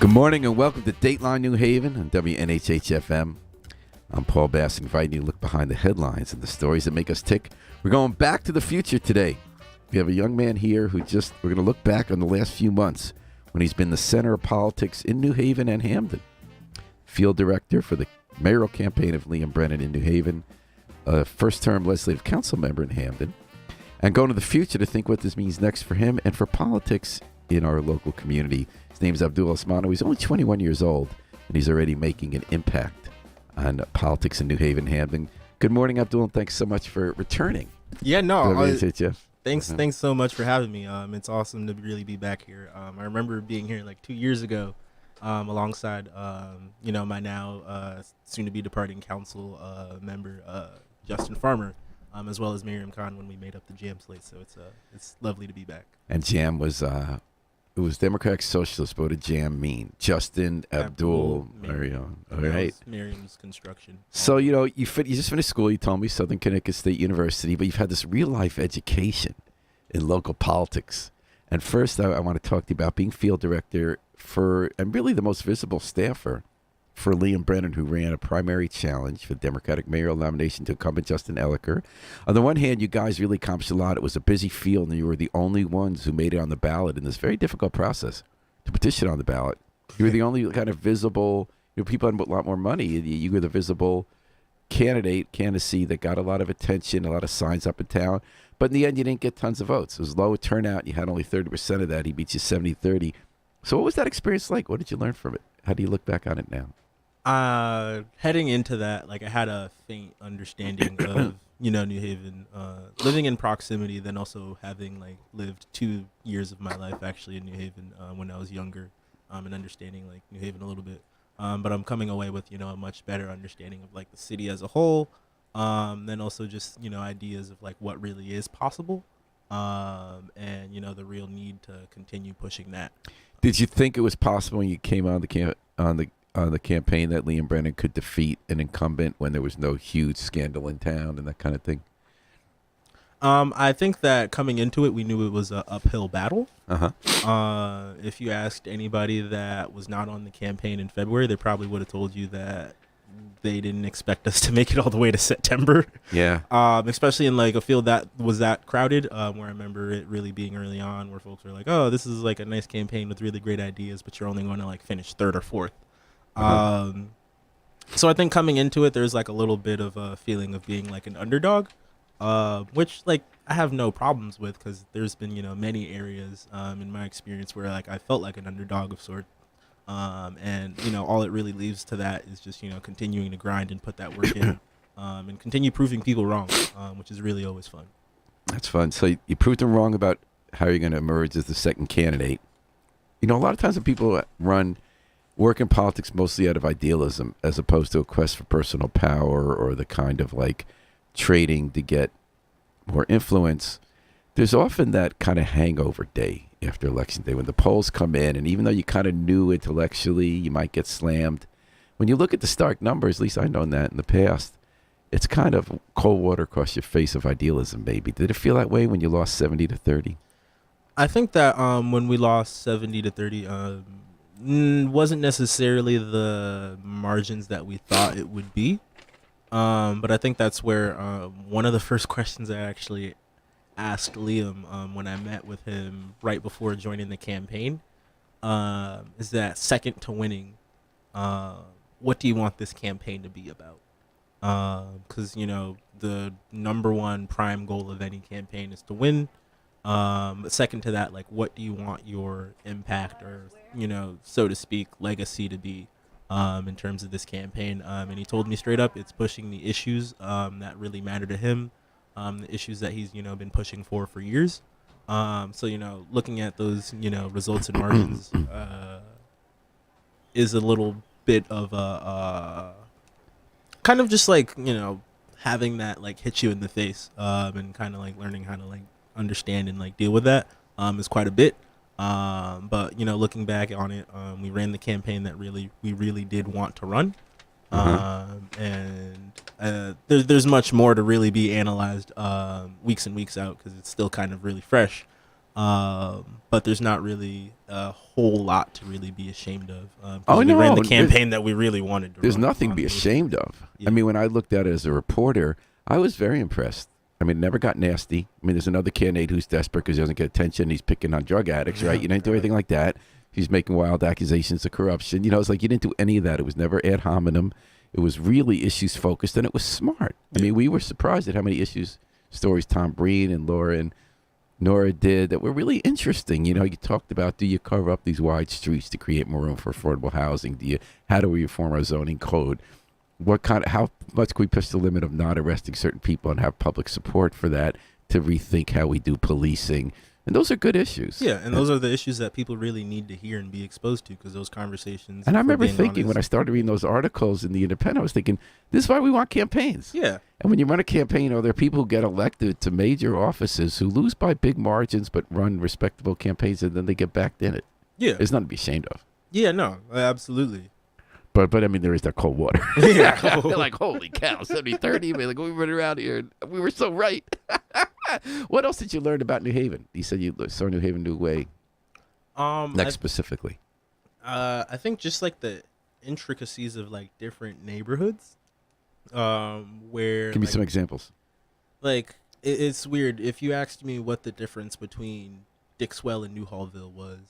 Good morning and welcome to Dateline New Haven on WNHH-FM. I'm Paul Bass, inviting you to look behind the headlines and the stories that make us tick. We're going back to the future today. We have a young man here we're going to look back on the last few months when he's been the center of politics in New Haven and Hamden. Field director for the mayoral campaign of Liam Brennan in New Haven, a first-term legislative council member in Hamden, and going to the future to think what this means next for him and for politics in our local community. His name is Abdul Osmanu. He's only 21 years old, and he's already making an impact on politics in New Haven, Hamden. Good morning, Abdul, and thanks so much for returning. Yeah, no. Jeff. Thanks so much for having me. It's awesome to really be back here. I remember being here like 2 years ago, alongside my now soon-to-be departing council member Justin Farmer, as well as Miriam Khan when we made up the Jam slate. So it's lovely to be back. And Jam was it was Democratic Socialist. What did Jam mean? Justin, Abdul, Miriam. All right. Miriam's construction. So you just finished school. You told me Southern Connecticut State University, but you've had this real life education in local politics. And first, I want to talk to you about being field director and really the most visible staffer for Liam Brennan, who ran a primary challenge for the Democratic mayoral nomination to incumbent Justin Elliker. On the one hand, you guys really accomplished a lot. It was a busy field, and you were the only ones who made it on the ballot in this very difficult process to petition on the ballot. You were the only kind of visible, people had a lot more money. You were the visible candidacy that got a lot of attention, a lot of signs up in town. But in the end, you didn't get tons of votes. It was low turnout. You had only 30% of that. He beat you 70-30. So what was that experience like? What did you learn from it? How do you look back on it now? Heading into that, I had a faint understanding of, New Haven, living in proximity, then also having lived 2 years of my life actually in New Haven when I was younger, and understanding New Haven a little bit. But I'm coming away with, a much better understanding of the city as a whole. Then also just, ideas of what really is possible. And, the real need to continue pushing that. Did you think it was possible when you came on the campaign that Liam Brennan could defeat an incumbent when there was no huge scandal in town and that kind of thing? I think that coming into it, we knew it was an uphill battle. If you asked anybody that was not on the campaign in February, they probably would have told you that they didn't expect us to make it all the way to September. Yeah. Especially in a field that was that crowded, where I remember it really being early on, where folks were like, "Oh, this is a nice campaign with really great ideas, but you're only going to finish third or fourth." So I think coming into it, there's a little bit of a feeling of being an underdog, which I have no problems with, because there's been many areas in my experience where I felt like an underdog of sort. And all it really leaves to that is just continuing to grind and put that work in, and continue proving people wrong, which is really always fun. That's fun. So you proved them wrong about how you're going to emerge as the second candidate. A lot of times when people work in politics mostly out of idealism as opposed to a quest for personal power or the kind of trading to get more influence, there's often that kind of hangover day after election day when the polls come in, and even though you kind of knew intellectually you might get slammed, when you look at the stark numbers, at least I've known that in the past, it's kind of cold water across your face of idealism, maybe. Did it feel that way when you lost 70-30? I think that when we lost 70-30, wasn't necessarily the margins that we thought it would be. But I think that's where one of the first questions I actually asked Liam when I met with him right before joining the campaign is that second to winning, what do you want this campaign to be about? Because, the number one prime goal of any campaign is to win. But second to that, what do you want your impact or, so to speak, legacy to be in terms of this campaign? And he told me straight up, it's pushing the issues that really matter to him, the issues that he's, been pushing for years. So, looking at those, results and margins is a little bit of a kind of just having that hit you in the face and kind of learning how to understand and deal with that is quite a bit. But looking back on it, we ran the campaign that we really did want to run. And there's much more to really be analyzed weeks and weeks out, because it's still kind of really fresh. But there's not really a whole lot to really be ashamed of. 'Cause Oh, we no, ran the there's- campaign that we really wanted to. There's run nothing to on be those ashamed issues. of. Yeah. I mean, when I looked at it as a reporter, I was very impressed. I mean, it never got nasty. I mean, there's another candidate who's desperate because he doesn't get attention. He's picking on drug addicts, right? You didn't do anything like that. He's making wild accusations of corruption. It's like you didn't do any of that. It was never ad hominem. It was really issues focused, and it was smart. I mean, we were surprised at how many stories Tom Breen and Laura and Nora did that were really interesting. You talked about, do you cover up these wide streets to create more room for affordable housing? How do we reform our zoning code? How much can we push the limit of not arresting certain people and have public support for that to rethink how we do policing? And those are good issues. Yeah, and those are the issues that people really need to hear and be exposed to, because those conversations. And I if we're remember being thinking when I honest- started reading those articles in the Independent, I was thinking, this is why we want campaigns. Yeah, And when you run a campaign, there are people who get elected to major offices who lose by big margins but run respectable campaigns, and then they get backed in it. yeah, There's nothing to be ashamed of. yeah. No, absolutely. But I mean, there is that cold water. Yeah. They're like, holy cow, 70-30. Like, we went around here, and we were so right. What else did you learn about New Haven? You said you saw New Haven New Way. Next specifically. I think just like the intricacies of like different neighborhoods, where Give me like, some examples. like it's weird. If you asked me what the difference between Dixwell and New Hallville was,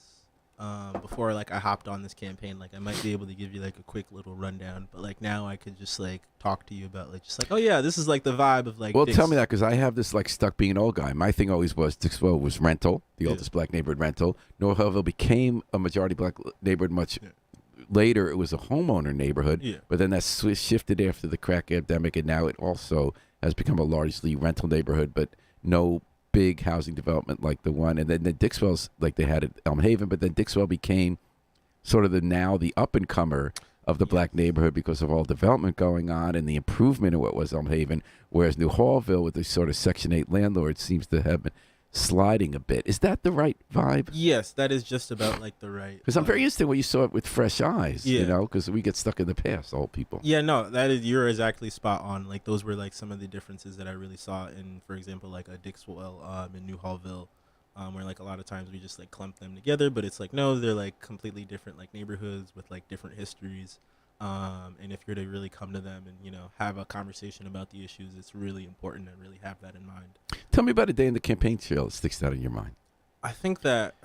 before like I hopped on this campaign, like I might be able to give you like a quick little rundown, but like now I could just like talk to you about like just like, oh yeah, this is like the vibe of like. Well, Dix- tell me that, because I have this like stuck being an old guy. My thing always was Dixwell was rental, the oldest black neighborhood rental. North Hillville became a majority black neighborhood much later. It was a homeowner neighborhood, but then that shifted after the crack epidemic, and now it also has become a largely rental neighborhood, but no big housing development like the one. And then the Dixwell's like they had at Elm Haven, but then Dixwell became sort of the up and comer of the black neighborhood because of all development going on and the improvement of what was Elm Haven, whereas New Hallville with the sort of Section 8 landlords seems to have been sliding a bit. Is that the right vibe? Yes, that is just about like the right. Because I'm very interested when you saw it with fresh eyes, Yeah. because we get stuck in the past, old people. Yeah, no, you're exactly spot on. Like those were like some of the differences that I really saw in, for example, like a Dixwell, in New Hallville, where like a lot of times we just like clump them together, but it's like no, they're like completely different like neighborhoods with like different histories. And if you're to really come to them and have a conversation about the issues, it's really important to really have that in mind. Tell me about a day in the campaign trail that sticks out in your mind. I think that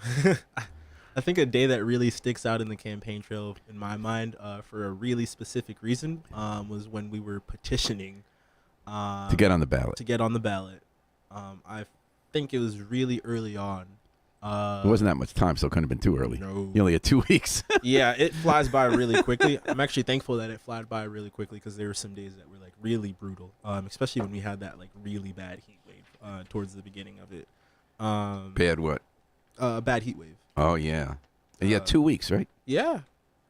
I think a day that really sticks out in the campaign trail in my mind, for a really specific reason, was when we were petitioning To get on the ballot. I think it was really early on. It wasn't that much time, so it couldn't have been too early. No. You only had 2 weeks. Yeah, it flies by really quickly. I'm actually thankful that it flies by really quickly, because there were some days that were like really brutal, especially when we had that like really bad heat wave towards the beginning of it. Bad what? Bad heat wave. Oh, yeah. And you had 2 weeks, right? Yeah,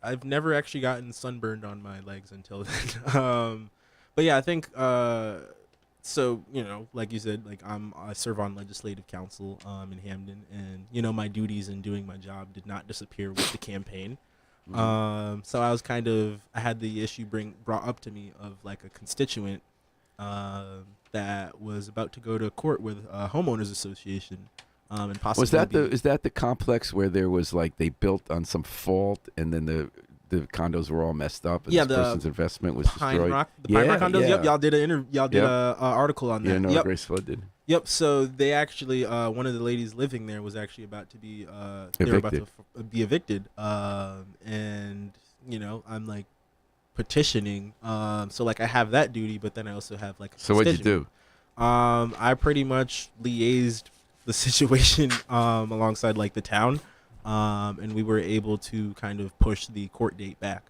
I've never actually gotten sunburned on my legs until then. But yeah, I think so. Like you said, like I serve on legislative council in Hamden, and my duties in doing my job did not disappear with the campaign. So I was I had the issue brought up to me of like a constituent that was about to go to court with a homeowners association. And possibly is that the complex where there was like they built on some fault and then the condos were all messed up and this person's investment was destroyed? Pine Rock condos. Yeah. Yep, y'all did a article on that. Yeah, no, yep. Grace Flood did. Yep. So they actually, one of the ladies living there was actually about to be, they were about to be evicted. And I'm like petitioning. So like I have that duty, but then I also have like. So what'd you do? I pretty much liaised the situation alongside like the town, and we were able to kind of push the court date back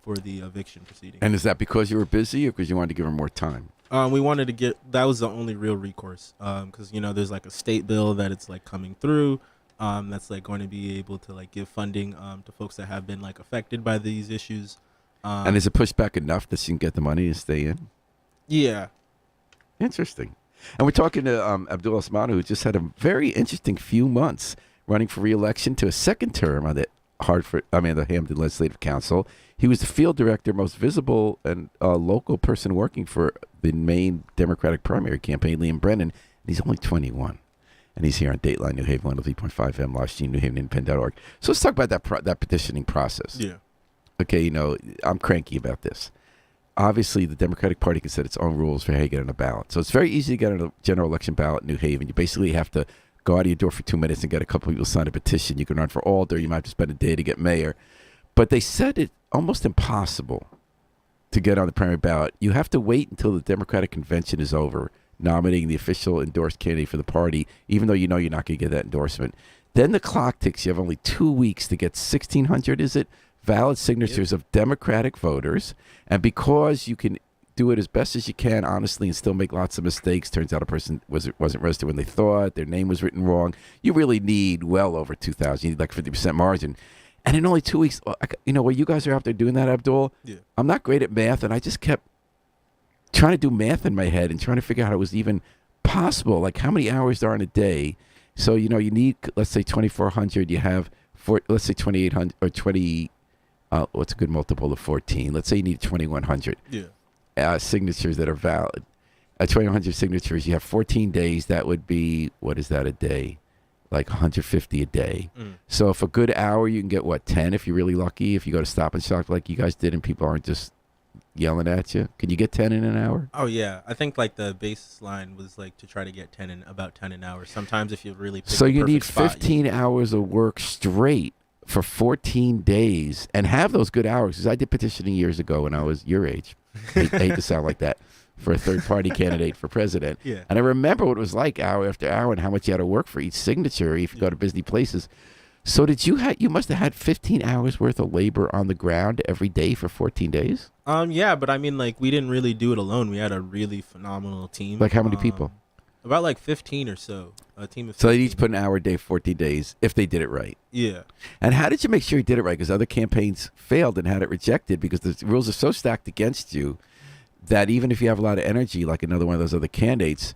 for the eviction proceeding. And is that because you were busy or because you wanted to give her more time? We wanted to that was the only real recourse, because there's like a state bill that it's like coming through, that's like going to be able to like give funding to folks that have been like affected by these issues. And is it pushed back enough that you can get the money to stay in? Yeah. Interesting. And we're talking to Abdul Osmanu, who just had a very interesting few months running for re-election to a second term on the Hamden Legislative Council. He was the field director, most visible and local person working for the main Democratic primary campaign, Liam Brennan. And he's only 21. and he's here on Dateline New Haven 103.5 FM, live stream, NewHavenIndependent.org. So let's talk about that petitioning process. Yeah. Okay, I'm cranky about this. Obviously, the Democratic Party can set its own rules for how you get on a ballot. So it's very easy to get on a general election ballot in New Haven. You basically have to go out of your door for 2 minutes and get a couple people to sign a petition. You can run for alder. You might have to spend a day to get mayor. But they said it almost impossible to get on the primary ballot. You have to wait until the Democratic convention is over, nominating the official endorsed candidate for the party, even though you know you're not going to get that endorsement. Then the clock ticks. You have only 2 weeks to get 1,600, is it, valid signatures of Democratic voters. And because you can do it as best as you can, honestly, and still make lots of mistakes, turns out a person wasn't registered when they thought, their name was written wrong, you really need well over 2,000. You need like 50% margin. And in only 2 weeks, while you guys are out there doing that, Abdul, I'm not great at math, and I just kept trying to do math in my head and trying to figure out how it was even possible, like how many hours there are in a day. So, you need, let's say, 2,400. You have, let's say, 2,800 or 20, what's a good multiple of 14? Let's say you need 2,100 signatures that are valid. 2,100 signatures, you have 14 days. That would be, what is that a day? Like 150 a day. So if a good hour, you can get, 10 if you're really lucky, if you go to Stop and Shop like you guys did and people aren't just yelling at you. Can you get 10 in an hour? Oh, yeah. I think like the baseline was like to try to get about 10 an hour. Sometimes if you really pick So the you need perfect 15 hours of work straight for 14 days and have those good hours. Because I did petitioning years ago when I was your age. I hate to sound like that. For a third-party candidate for president. Yeah. And I remember what it was like hour after hour and how much you had to work for each signature if you go to busy places. So you must have had 15 hours worth of labor on the ground every day for 14 days? Yeah, but I mean, like, we didn't really do it alone. We had a really phenomenal team. Like how many people? About like 15 or so. A team of 15. So they each put an hour a day, 14 days, if they did it right. Yeah. And how did you make sure you did it right? Because other campaigns failed and had it rejected because the rules are so stacked against you that even if you have a lot of energy, like another one of those other candidates,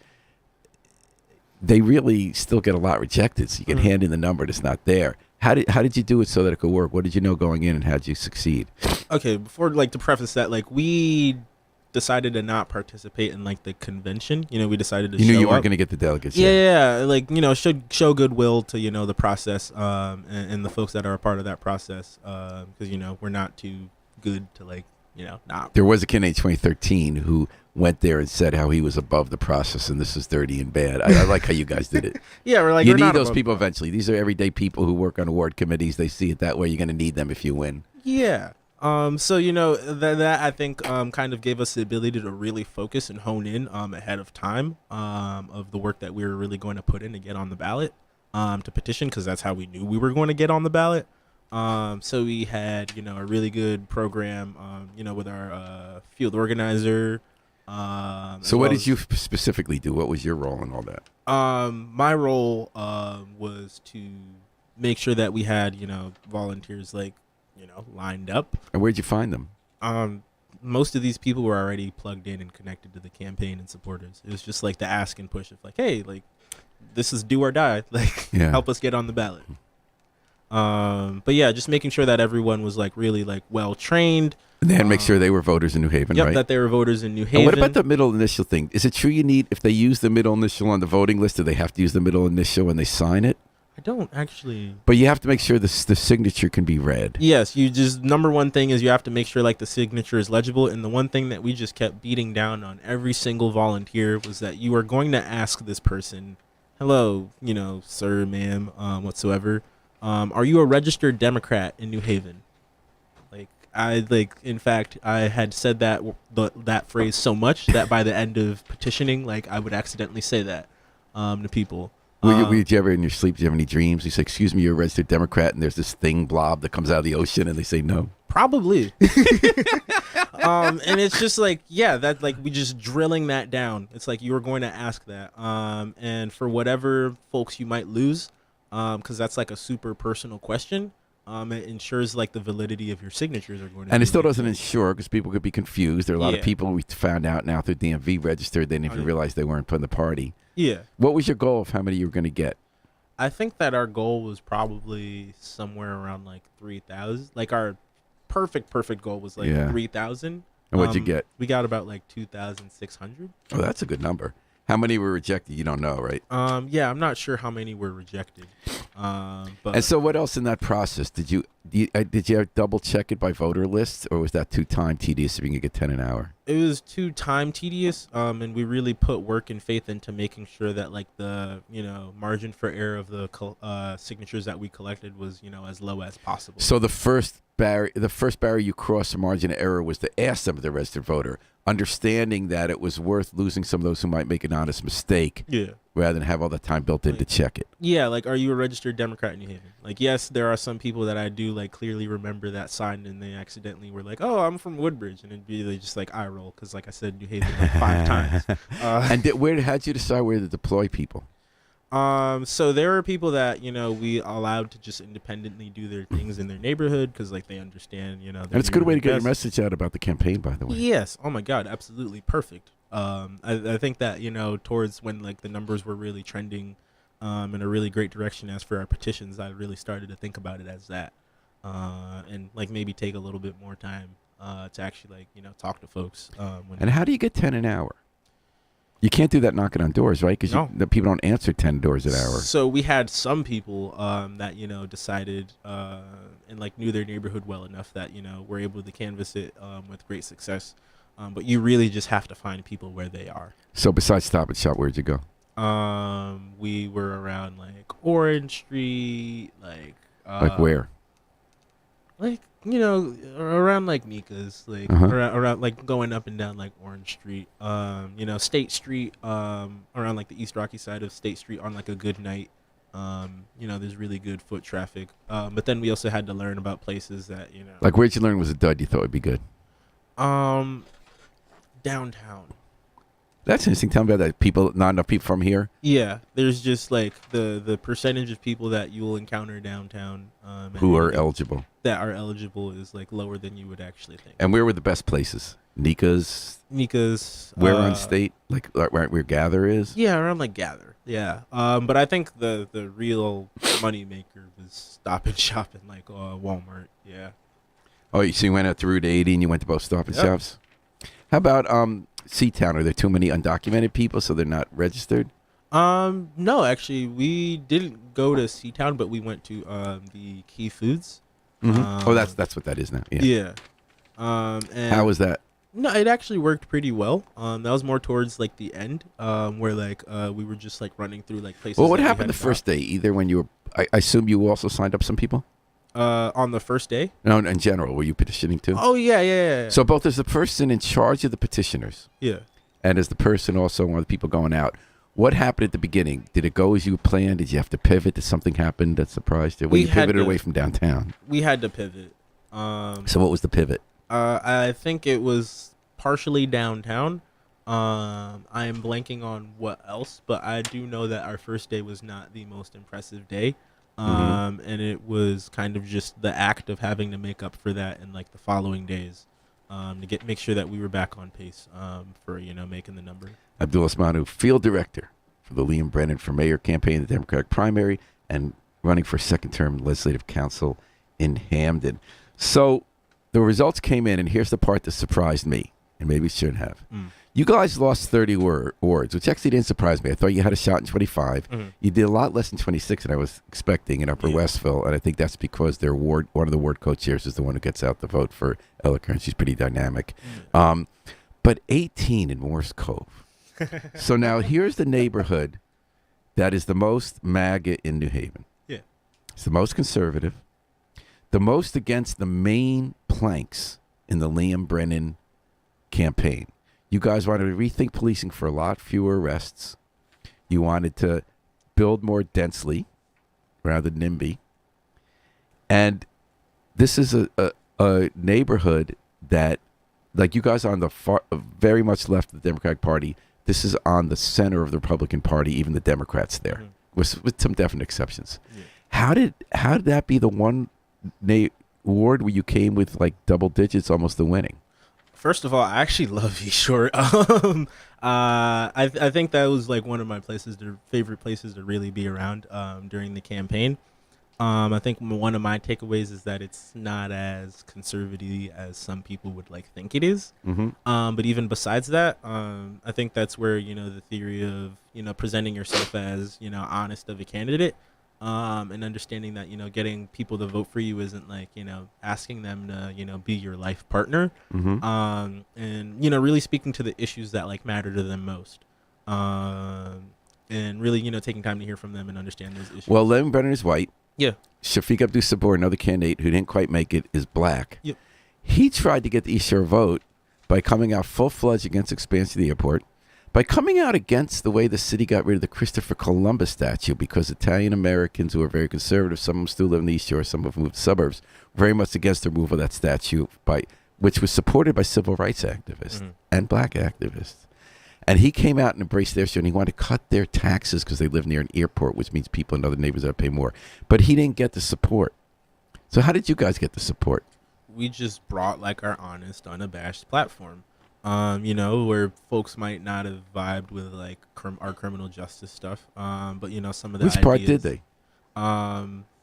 they really still get a lot rejected. So you can hand in the number that's not there. How did you do it so that it could work? What did you know going in, and how did you succeed? Okay, before to preface that, like we decided to not participate in like the convention. We decided to. You knew show you weren't up. going to get the delegates. Yeah, like show goodwill to the process and the folks that are a part of that process because we're not too good to not. There was a candidate in 2013 who went there and said how he was above the process and this is dirty and bad. I like how you guys did it. Yeah, we're like, you need those people eventually. These are everyday people who work on award committees. They see it that way. You're going to need them if you win. Yeah. So that I think kind of gave us the ability to really focus and hone in ahead of time of the work that we were really going to put in to get on the ballot to petition, because that's how we knew we were going to get on the ballot. So we had a really good program with our field organizer. So what did you specifically do? What was your role in all that? My role was to make sure that we had volunteers lined up. And where'd you find them? Most of these people were already plugged in and connected to the campaign and supporters. It was just like the ask and push of like, hey, like this is do or die. Like help us get on the ballot. But yeah, just making sure that everyone was like really like well trained. And then make sure they were voters in New Haven, right? That they were voters in New Haven. And what about the middle initial thing? Is it true if they use the middle initial on the voting list, do they have to use the middle initial when they sign it? I don't actually. But you have to make sure the signature can be read. Yes, number one thing is you have to make sure like the signature is legible. And the one thing that we just kept beating down on every single volunteer was that you are going to ask this person, hello, sir, ma'am, whatsoever. Are you a registered Democrat in New Haven? In fact, I had said that phrase so much that by the end of petitioning, like I would accidentally say that to people. Did you ever in your sleep, do you have any dreams? You say, excuse me, you're a registered Democrat, and there's this thing blob that comes out of the ocean, and they say no? Probably. And it's just like, that like we just drilling that down. It's like you were going to ask that. And for whatever folks you might lose, because that's like a super personal question. It ensures like the validity of your signatures are going to. And it still doesn't ensure because people could be confused. There are a lot of people we found out now through DMV registered. They didn't even realize they weren't putting the party. Yeah. What was your goal of how many you were going to get? I think that our goal was probably somewhere around like 3,000. Like our perfect goal was like 3,000. And what'd you get? We got about like 2,600. Oh, that's a good number. How many were rejected? You don't know, right? Yeah, I'm not sure how many were rejected. But And so, what else in that process did you double check it by voter lists, or was that too time tedious if you can get 10 an hour? it was too time tedious, and we really put work and faith into making sure that like the margin for error of the signatures that we collected was as low as possible. So the first barrier you crossed the margin of error was to ask them if they're a registered voter, understanding that it was worth losing some of those who might make an honest mistake, Yeah. rather than have all the time built in to check it. Yeah, like, are you a registered Democrat in New Haven? Like, yes, there are some people that I do like clearly remember that sign, and they accidentally were like, "Oh, I'm from Woodbridge," and it'd be like, just like eye roll because, like I said, New Haven like 5 times. And how'd you decide where to deploy people? So there are people that we allowed to just independently do their things in their neighborhood because like they understand, And it's a good way to get your message out about the campaign, by the way. Yes. Oh my God. Absolutely perfect. I think that towards when like the numbers were really trending, in a really great direction as for our petitions, I really started to think about it as that, and like maybe take a little bit more time to actually like talk to folks. And how do you get 10 an hour? You can't do that knocking on doors, right? Because No. the people don't answer 10 doors an hour. So we had some people that decided and like knew their neighborhood well enough that were able to canvass it with great success. But you really just have to find people where they are. So besides Stop and Shop, where'd you go? We were around like Orange Street, like Where? like around like Mika's, like Uh-huh. around like going up and down like Orange Street, State Street, around like the East Rocky side of State Street on like a good night. There's really good foot traffic. But then we also had to learn about places that Like, where'd you learn was a dud you thought would be good? Downtown. That's interesting. Tell me about that. Not enough people from here? Yeah, there's just like the percentage of people that you will encounter downtown Who are eligible. that are eligible is like lower than you would actually think. And where were the best places? Nika's? Nika's. Where on State? Like right where Gather is? Yeah, around like Gather. Yeah. But I think the real money maker was Stop and Shop in like Walmart. Yeah. Oh, so you went out to Route 80 and you went to both Stop and Yep. Shops? How about Seatown? Are there too many undocumented people so they're not registered? No, actually, we didn't go to Seatown, but we went to the Key Foods. Oh, that's what that is now. Yeah. Yeah. And How was that? No, it actually worked pretty well. That was more towards like the end, where like we were just like running through like places. Well, what that we happened the hadn't first day? Either when you were, I assume you also signed up some people? on the first day. No, in general, were you petitioning too? Oh yeah. So both as the person in charge of the petitioners Yeah. and as the person also one of the people going out, what happened at the beginning? Did it go as you planned? Did you have to pivot? Did something happen that surprised you? Well, We you had pivoted to- away from downtown. We had to pivot. So what was the pivot? I think it was partially downtown. I am blanking on what else, but I do know that our first day was not the most impressive day. And it was kind of just the act of having to make up for that in like the following days, to make sure that we were back on pace, for making the number. Abdul Osmanu, field director for the Liam Brennan for mayor campaign, the Democratic primary, and running for second term legislative council in Hamden. So the results came in, and here's the part that surprised me, and maybe it shouldn't have. You guys lost 30 wards, which actually didn't surprise me. I thought you had a shot in 25. You did a lot less than 26 than I was expecting in Upper Westville, and I think that's because one of the ward co-chairs is the one who gets out the vote for Ella Kern. She's pretty dynamic. But 18 in Morse Cove. So now here's the neighborhood that is the most MAGA in New Haven. Yeah. It's the most conservative, the most against the main planks in the Liam Brennan campaign. You guys wanted to rethink policing for a lot fewer arrests. You wanted to build more densely rather than NIMBY. And this is a neighborhood that, like, you guys are on the far, very much left of the Democratic Party. This is on the center of the Republican Party, even the Democrats there, with some definite exceptions. Yeah. How did that be the one ward where you came with like double digits, almost the winning? First of all, I actually love East Shore. I think that was like one of my favorite places to really be around during the campaign. I think one of my takeaways is that it's not as conservative as some people would like think it is. Mm-hmm. But even besides that, I think that's where the theory of presenting yourself as honest of a candidate, and understanding that getting people to vote for you isn't like asking them to be your life partner, Mm-hmm. and really speaking to the issues that like matter to them most, and really taking time to hear from them and understand those issues. Well, Levin Brennan is white. Yeah. Shafiq Abdul Sabur, another candidate who didn't quite make it, is black. Yep. He tried to get the East Shore vote by coming out full-fledged against expansion of the airport, by coming out against the way the city got rid of the Christopher Columbus statue, because Italian Americans who are very conservative, some of them still live in the East Shore, some of them moved to suburbs, very much against the removal of that statue, which was supported by civil rights activists and black activists. And he came out and embraced their issue, and he wanted to cut their taxes because they live near an airport, which means people in other neighborhoods that pay more. But he didn't get the support. So how did you guys get the support? We just brought like our honest, unabashed platform, where folks might not have vibed with like our criminal justice stuff, but some of the Which part did they?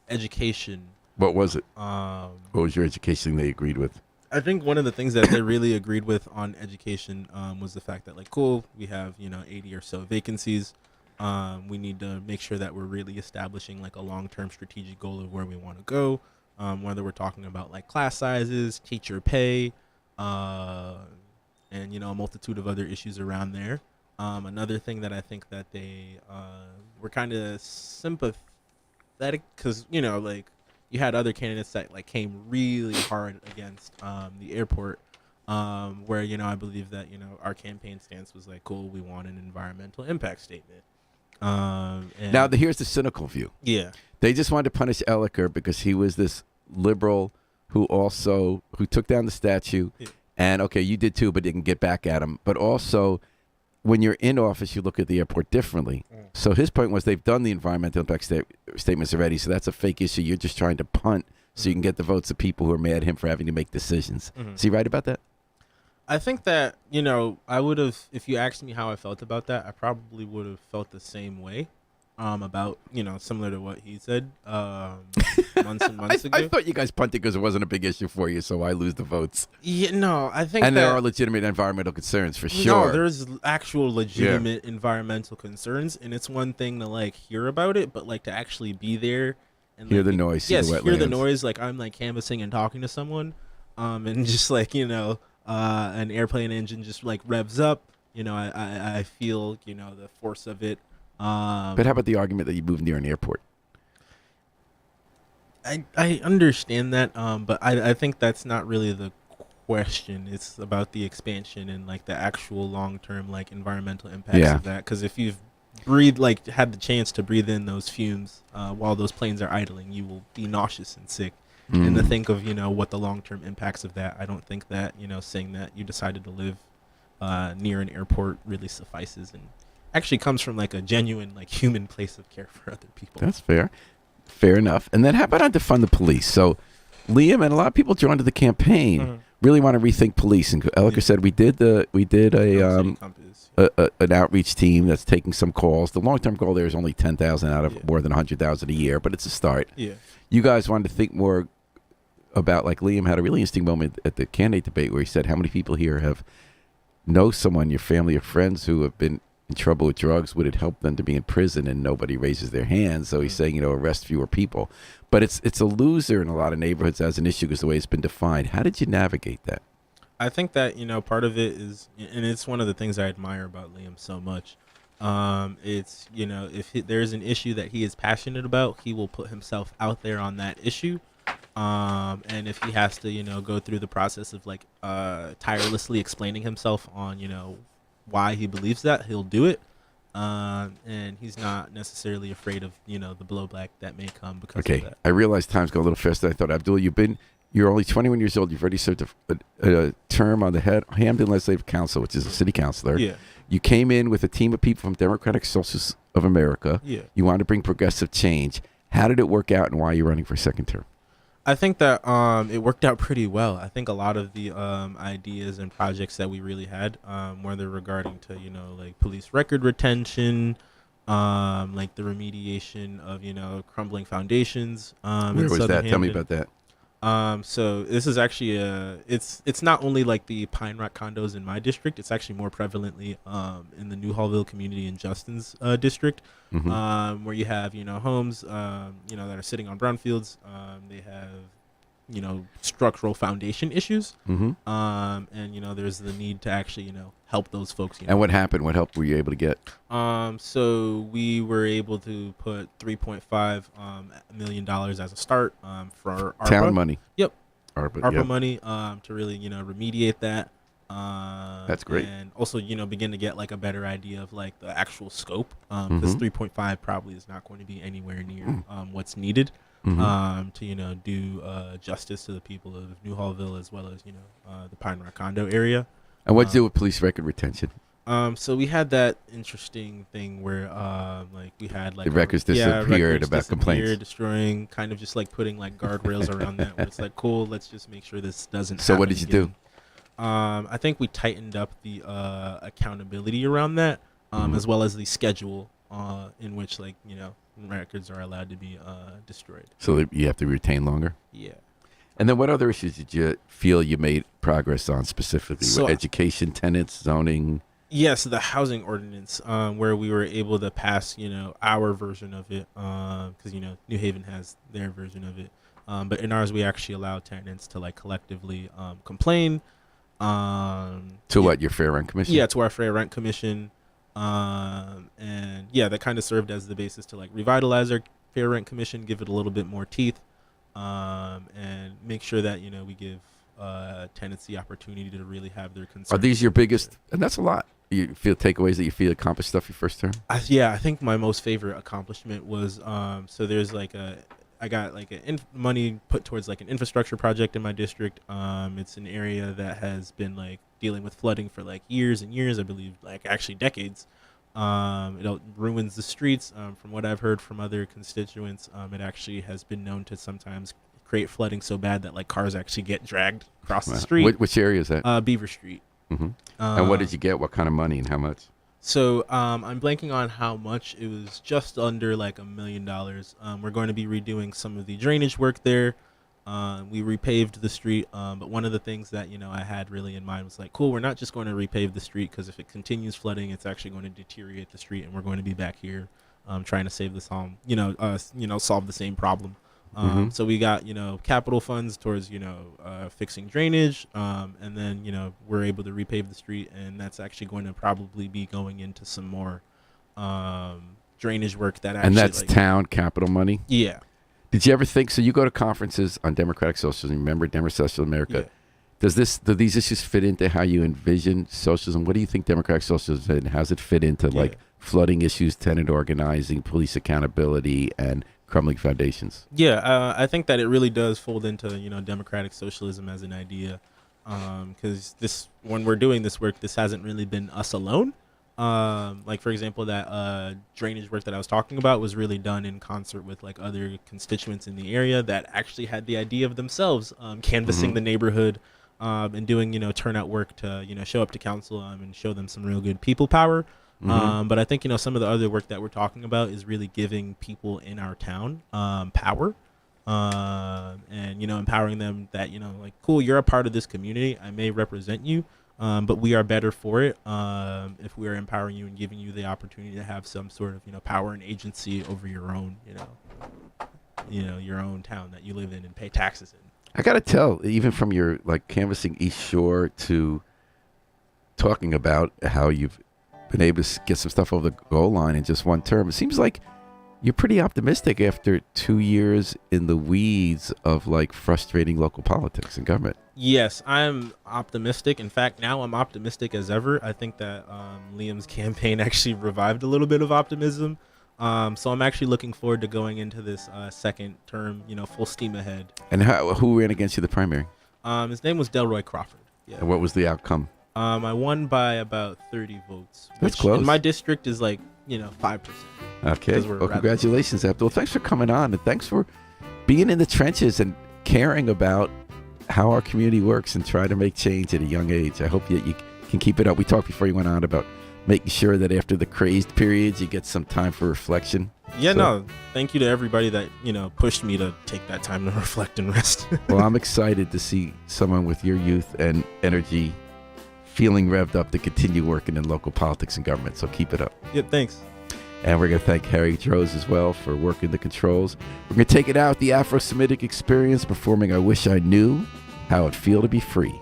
Education. What was it? What was your education they agreed with? I think one of the things that they really agreed with on education was the fact that, like, cool, we have, 80 or so vacancies. We need to make sure that we're really establishing, like, a long-term strategic goal of where we want to go, whether we're talking about, like, class sizes, teacher pay, and, a multitude of other issues around there. Another thing that I think that they were kind of sympathetic because, like, you had other candidates that like came really hard against the airport, where I believe that our campaign stance was like, cool, we want an environmental impact statement. And Now, here's the cynical view. Yeah, They just wanted to punish Elliker because he was this liberal who took down the statue, and okay, you did too, but didn't get back at him. But also, when you're in office, you look at the airport differently. So his point was they've done the environmental impact statements already, so that's a fake issue. You're just trying to punt so you can get the votes of people who are mad at him for having to make decisions. Is he right about that? I think that, I would have, if you asked me how I felt about that, I probably would have felt the same way about, similar to what he said months and months ago. I thought you guys punted because it wasn't a big issue for you, so I lose the votes. Yeah, no, I think And there are legitimate environmental concerns, for sure. No, there's actual legitimate environmental concerns, and it's one thing to, like, hear about it, but, like, to actually be there and Hear like, the noise, see yes, the hear the wetlands. noise, like, I'm, like, canvassing and talking to someone, and just, like, an airplane engine just, like, revs up, I feel, the force of it. But how about the argument that you moved near an airport? I understand that, but I think that's not really the question. It's about the expansion and like the actual long-term like environmental impacts of that. Because if you've had the chance to breathe in those fumes while those planes are idling, you will be nauseous and sick. And to think of what the long-term impacts of that, I don't think that saying that you decided to live near an airport really suffices and actually comes from like a genuine like human place of care for other people. That's fair. Fair enough. And then how about on defund the police? So Liam and a lot of people drawn to the campaign really want to rethink police. And Elliker said we did an outreach team that's taking some calls. The long-term goal there is only 10,000 out of more than 100,000 a year, but it's a start. Yeah. You guys wanted to think more about, like, Liam had a really interesting moment at the candidate debate where he said, how many people here know someone, your family or friends, who have been in trouble with drugs? Would it help them to be in prison? And nobody raises their hands. So he's saying, arrest fewer people. But it's a loser in a lot of neighborhoods as an issue because the way it's been defined. How did you navigate that? I think that, part of it is, and it's one of the things I admire about Liam so much. It's, if there's an issue that he is passionate about, he will put himself out there on that issue. And if he has to, go through the process of like tirelessly explaining himself on, why he believes that, he'll do it. And he's not necessarily afraid of, the blowback that may come because of that. I realize time's going a little faster than I thought. Abdul, you're only 21 years old. You've already served a term on the Hamden Legislative Council, which is a city councilor. Yeah. You came in with a team of people from Democratic Socialists of America. Yeah. You wanted to bring progressive change. How did it work out, and why are you running for a second term? I think that it worked out pretty well. I think a lot of the ideas and projects that we really had, whether regarding to like police record retention, like the remediation of crumbling foundations. Where In was Southern that? Tell me Hampton. about that. So this is actually it's not only like the Pine Rock condos in my district. It's actually more prevalently in the New Hallville Community and Justin's district, Hmm. where you have homes that are sitting on brownfields. They have structural foundation issues, Hmm. and there's the need to actually help those folks. And what happened? What help were you able to get? So we were able to put $3.5 million as a start for ARPA. Town money. Yep. ARPA, ARPA money to really remediate that. That's great. And also begin to get like a better idea of like the actual scope, because 3.5 probably is not going to be anywhere near what's needed to do justice to the people of New Hallville as well as the Pine Rock condo area. And what'd you do with police record retention? So we had that interesting thing where like we had like The records disappeared records about complaints. destroying, kind of just like putting like guardrails around that where it's like, cool, let's just make sure this doesn't So what happen did you do? again. I think we tightened up the accountability around that, as well as the schedule in which like records are allowed to be destroyed. So that you have to retain longer? Yeah. And then what other issues did you feel you made progress on specifically? So- Education, tenants, zoning? Yes, the housing ordinance, where we were able to pass, our version of it, because New Haven has their version of it, but in ours we actually allow tenants to like collectively complain. To what, your fair rent commission? Yeah, to our fair rent commission, and yeah, that kind of served as the basis to like revitalize our fair rent commission, give it a little bit more teeth, and make sure that we give tenants the opportunity to really have their concerns. Are these your biggest, and that's a lot, you feel takeaways that you feel accomplished stuff your first term? I think my most favorite accomplishment was so there's like I got like money put towards like an infrastructure project in my district. It's an area that has been like dealing with flooding for like years and years, I believe, like actually decades. It ruins the streets. From what I've heard from other constituents, it actually has been known to sometimes create flooding so bad that like cars actually get dragged across the street. Which area is that? Beaver Street. Hmm. And what did you get? What kind of money and how much? So I'm blanking on how much. It was just under like $1 million. We're going to be redoing some of the drainage work there. We repaved the street, but one of the things that I had really in mind was like, cool, we're not just going to repave the street, because if it continues flooding, it's actually going to deteriorate the street, and we're going to be back here trying to save this home, solve the same problem. So we got capital funds towards fixing drainage, and then we're able to repave the street, and that's actually going to probably be going into some more drainage work that actually, And that's like, town capital money? yeah. Did you ever think, so you go to conferences on democratic socialism, remember Democratic Social America? Yeah. Do these issues fit into how you envision socialism? What do you think democratic socialism is, and how does it fit into like flooding issues, tenant organizing, police accountability, and crumbling foundations? Yeah, I think that it really does fold into democratic socialism as an idea, because when we're doing this work, this hasn't really been us alone. Like for example, that drainage work that I was talking about was really done in concert with like other constituents in the area that actually had the idea of themselves canvassing the neighborhood, and doing turnout work to show up to council and show them some real good people power. But I think some of the other work that we're talking about is really giving people in our town power, and empowering them that like, cool, you're a part of this community. I may represent you, but we are better for it if we are empowering you and giving you the opportunity to have some sort of power and agency over your own your own town that you live in and pay taxes in. I got to tell, even from your like canvassing East Shore to talking about how you've been able to get some stuff over the goal line in just one term, it seems like you're pretty optimistic after 2 years in the weeds of like frustrating local politics and government. Yes, I'm optimistic. In fact, now I'm optimistic as ever. I think that Liam's campaign actually revived a little bit of optimism. So I'm actually looking forward to going into this second term, full steam ahead. And who ran against you the primary? His name was Delroy Crawford. Yeah. And what was the outcome? I won by about 30 votes. That's which close. In my district is like 5%. Okay. 'Cause we're Well, rather congratulations, Abdul. Thanks for coming on, and thanks for being in the trenches and caring about how our community works and try to make change at a young age. I hope that you can keep it up. We talked before you went on about making sure that after the crazed periods, you get some time for reflection. Yeah, So- no. Thank you to everybody that, pushed me to take that time to reflect and rest. Well, I'm excited to see someone with your youth and energy feeling revved up to continue working in local politics and government. So keep it up. Yeah, thanks. And we're going to thank Harry Droz as well for working the controls. We're going to take it out with the Afro-Semitic Experience performing I Wish I Knew How It'd Feel to Be Free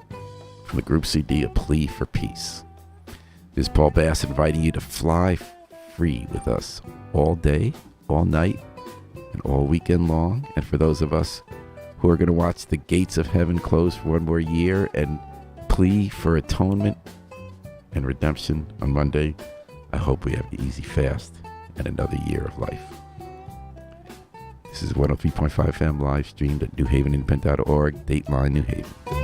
from the group CD, A Plea for Peace. This is Paul Bass inviting you to fly free with us all day, all night, and all weekend long. And for those of us who are going to watch the gates of heaven close for one more year and plea for atonement and redemption on Monday, I hope we have the easy fast and another year of life. This is 103.5 FM live streamed at newhavenindependent.org, Dateline New Haven.